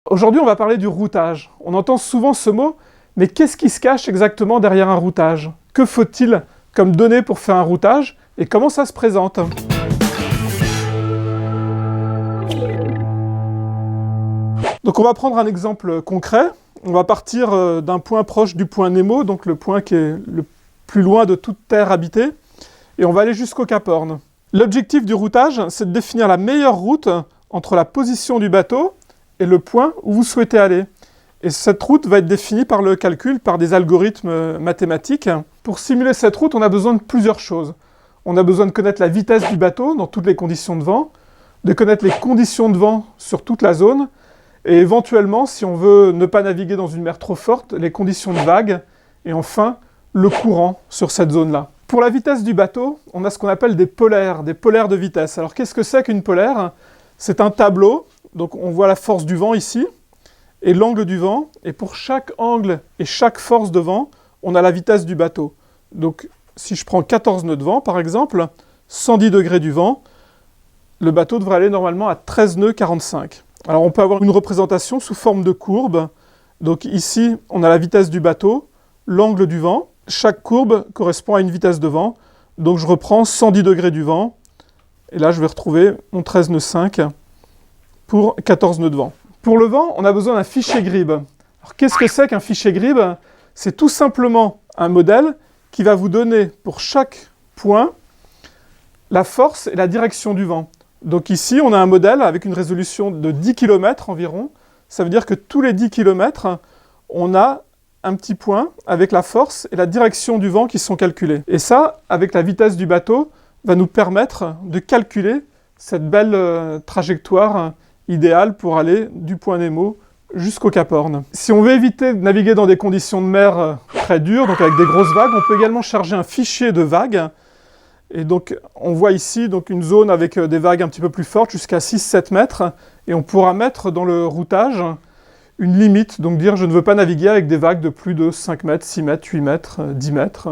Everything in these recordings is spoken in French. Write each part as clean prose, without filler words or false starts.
Aujourd'hui, on va parler du routage. On entend souvent ce mot, mais qu'est-ce qui se cache exactement derrière un routage? Que faut-il comme données pour faire un routage et comment ça se présente? Donc on va prendre un exemple concret. On va partir d'un point proche du point Nemo, donc le point qui est le plus loin de toute terre habitée, et on va aller jusqu'au Cap Horn. L'objectif du routage, c'est de définir la meilleure route entre la position du bateau et le point où vous souhaitez aller. Et cette route va être définie par le calcul, par des algorithmes mathématiques. Pour simuler cette route, on a besoin de plusieurs choses. On a besoin de connaître la vitesse du bateau dans toutes les conditions de vent, de connaître les conditions de vent sur toute la zone, et éventuellement, si on veut ne pas naviguer dans une mer trop forte, les conditions de vague, et enfin, le courant sur cette zone-là. Pour la vitesse du bateau, on a ce qu'on appelle des polaires de vitesse. Alors qu'est-ce que c'est qu'une polaire? C'est un tableau, donc on voit la force du vent ici, et l'angle du vent, et pour chaque angle et chaque force de vent, on a la vitesse du bateau. Donc si je prends 14 nœuds de vent par exemple, 110 degrés du vent, le bateau devrait aller normalement à 13 nœuds 45. Alors on peut avoir une représentation sous forme de courbe. Donc ici, on a la vitesse du bateau, l'angle du vent. Chaque courbe correspond à une vitesse de vent. Donc je reprends 110 degrés du vent. Et là, je vais retrouver mon 13 nœuds 5 pour 14 nœuds de vent. Pour le vent, on a besoin d'un fichier GRIB. Alors qu'est-ce que c'est qu'un fichier GRIB? C'est tout simplement un modèle qui va vous donner pour chaque point la force et la direction du vent. Donc ici, on a un modèle avec une résolution de 10 km environ. Ça veut dire que tous les 10 km, on a un petit point avec la force et la direction du vent qui sont calculés. Et ça, avec la vitesse du bateau, va nous permettre de calculer cette belle trajectoire idéale pour aller du point Nemo jusqu'au Cap Horn. Si on veut éviter de naviguer dans des conditions de mer très dures, donc avec des grosses vagues, on peut également charger un fichier de vagues. Et donc, on voit ici donc, une zone avec des vagues un petit peu plus fortes, jusqu'à 6-7 mètres. Et on pourra mettre dans le routage une limite, donc dire je ne veux pas naviguer avec des vagues de plus de 5 mètres, 6 mètres, 8 mètres, 10 mètres.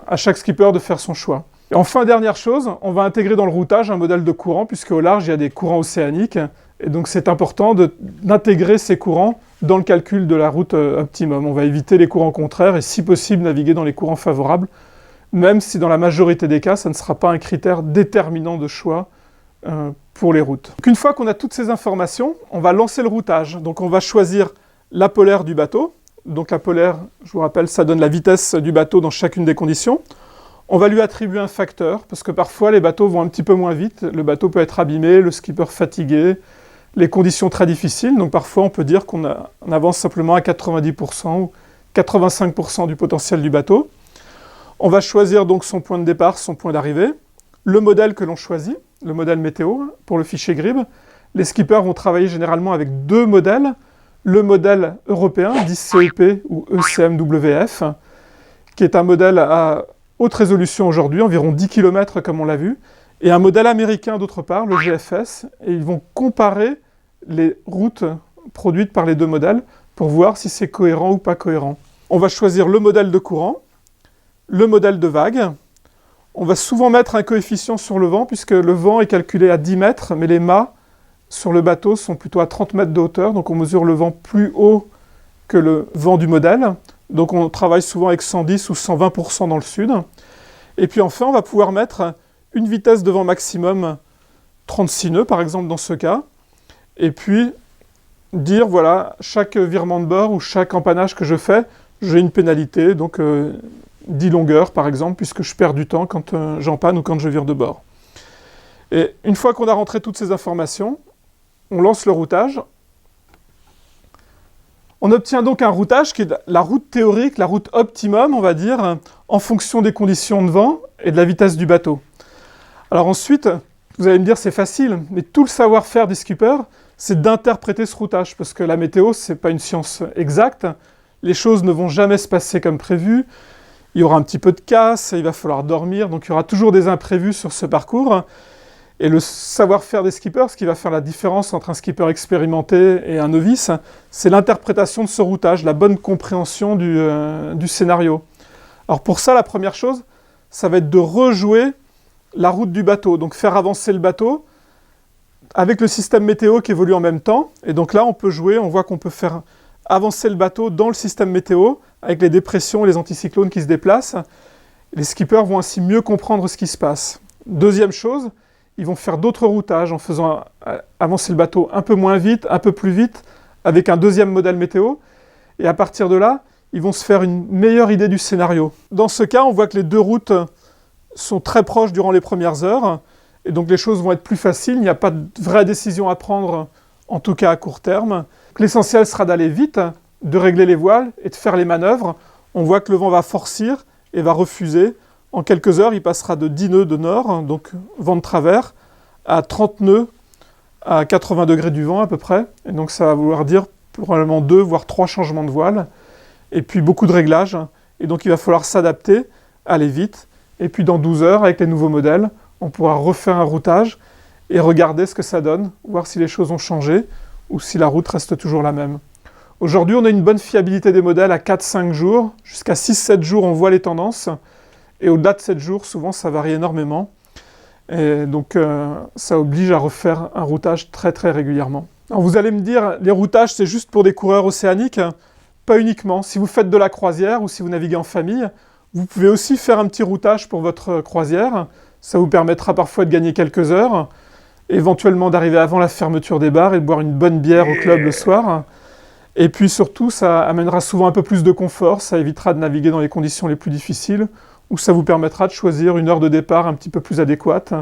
À chaque skipper de faire son choix. Et enfin, dernière chose, on va intégrer dans le routage un modèle de courant, puisque au large, il y a des courants océaniques. Et donc, c'est important d'intégrer ces courants dans le calcul de la route optimum. On va éviter les courants contraires et, si possible, naviguer dans les courants favorables, même si dans la majorité des cas, ça ne sera pas un critère déterminant de choix pour les routes. Donc, une fois qu'on a toutes ces informations, on va lancer le routage. Donc on va choisir la polaire du bateau. Donc la polaire, je vous rappelle, ça donne la vitesse du bateau dans chacune des conditions. On va lui attribuer un facteur, parce que parfois les bateaux vont un petit peu moins vite. Le bateau peut être abîmé, le skipper fatigué, les conditions très difficiles. Donc parfois on peut dire qu'on avance simplement à 90% ou 85% du potentiel du bateau. On va choisir donc son point de départ, son point d'arrivée, le modèle que l'on choisit, le modèle météo pour le fichier GRIB. Les skippers vont travailler généralement avec deux modèles, le modèle européen, dit CEP ou ECMWF, qui est un modèle à haute résolution aujourd'hui, environ 10 km comme on l'a vu, et un modèle américain d'autre part, le GFS, et ils vont comparer les routes produites par les deux modèles pour voir si c'est cohérent ou pas cohérent. On va choisir le modèle de courant, le modèle de vague. On va souvent mettre un coefficient sur le vent, puisque le vent est calculé à 10 mètres, mais les mâts sur le bateau sont plutôt à 30 mètres de hauteur, donc on mesure le vent plus haut que le vent du modèle. Donc on travaille souvent avec 110 ou 120% dans le sud. Et puis enfin, on va pouvoir mettre une vitesse de vent maximum 36 nœuds, par exemple, dans ce cas. Et puis dire, voilà, chaque virement de bord ou chaque empannage que je fais, j'ai une pénalité, donc 10 longueurs par exemple, puisque je perds du temps quand j'empanne ou quand je vire de bord. Et une fois qu'on a rentré toutes ces informations, on lance le routage. On obtient donc un routage qui est la route théorique, la route optimum, on va dire, en fonction des conditions de vent et de la vitesse du bateau. Alors ensuite, vous allez me dire c'est facile, mais tout le savoir-faire des skippers, c'est d'interpréter ce routage, parce que la météo, c'est pas une science exacte, les choses ne vont jamais se passer comme prévu, il y aura un petit peu de casse, il va falloir dormir, donc il y aura toujours des imprévus sur ce parcours. Et le savoir-faire des skippers, ce qui va faire la différence entre un skipper expérimenté et un novice, c'est l'interprétation de ce routage, la bonne compréhension du scénario. Alors pour ça, la première chose, ça va être de rejouer la route du bateau, donc faire avancer le bateau avec le système météo qui évolue en même temps. Et donc là, on peut jouer, on voit qu'on peut faire avancer le bateau dans le système météo, avec les dépressions et les anticyclones qui se déplacent. Les skippers vont ainsi mieux comprendre ce qui se passe. Deuxième chose, ils vont faire d'autres routages en faisant avancer le bateau un peu moins vite, un peu plus vite, avec un deuxième modèle météo. Et à partir de là, ils vont se faire une meilleure idée du scénario. Dans ce cas, on voit que les deux routes sont très proches durant les premières heures, et donc les choses vont être plus faciles, il n'y a pas de vraie décision à prendre, en tout cas à court terme. L'essentiel sera d'aller vite, de régler les voiles et de faire les manœuvres. On voit que le vent va forcir et va refuser. En quelques heures, il passera de 10 nœuds de nord, donc vent de travers, à 30 nœuds à 80 degrés du vent à peu près. Et donc ça va vouloir dire probablement 2 voire 3 changements de voile. Et puis beaucoup de réglages. Et donc il va falloir s'adapter, aller vite. Et puis dans 12 heures, avec les nouveaux modèles, on pourra refaire un routage et regarder ce que ça donne, voir si les choses ont changé ou si la route reste toujours la même. Aujourd'hui, on a une bonne fiabilité des modèles à 4-5 jours. Jusqu'à 6-7 jours, on voit les tendances. Et au-delà de 7 jours, souvent, ça varie énormément. Et donc, ça oblige à refaire un routage très très régulièrement. Alors vous allez me dire, les routages, c'est juste pour des coureurs océaniques? Pas uniquement. Si vous faites de la croisière ou si vous naviguez en famille, vous pouvez aussi faire un petit routage pour votre croisière. Ça vous permettra parfois de gagner quelques heures, éventuellement d'arriver avant la fermeture des bars et de boire une bonne bière au club le soir. Et puis surtout, ça amènera souvent un peu plus de confort, ça évitera de naviguer dans les conditions les plus difficiles, ou ça vous permettra de choisir une heure de départ un petit peu plus adéquate,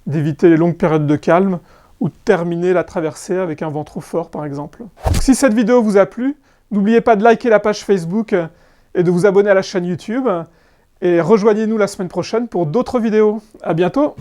d'éviter les longues périodes de calme, ou de terminer la traversée avec un vent trop fort par exemple. Si cette vidéo vous a plu, n'oubliez pas de liker la page Facebook et de vous abonner à la chaîne YouTube. Et rejoignez-nous la semaine prochaine pour d'autres vidéos. À bientôt!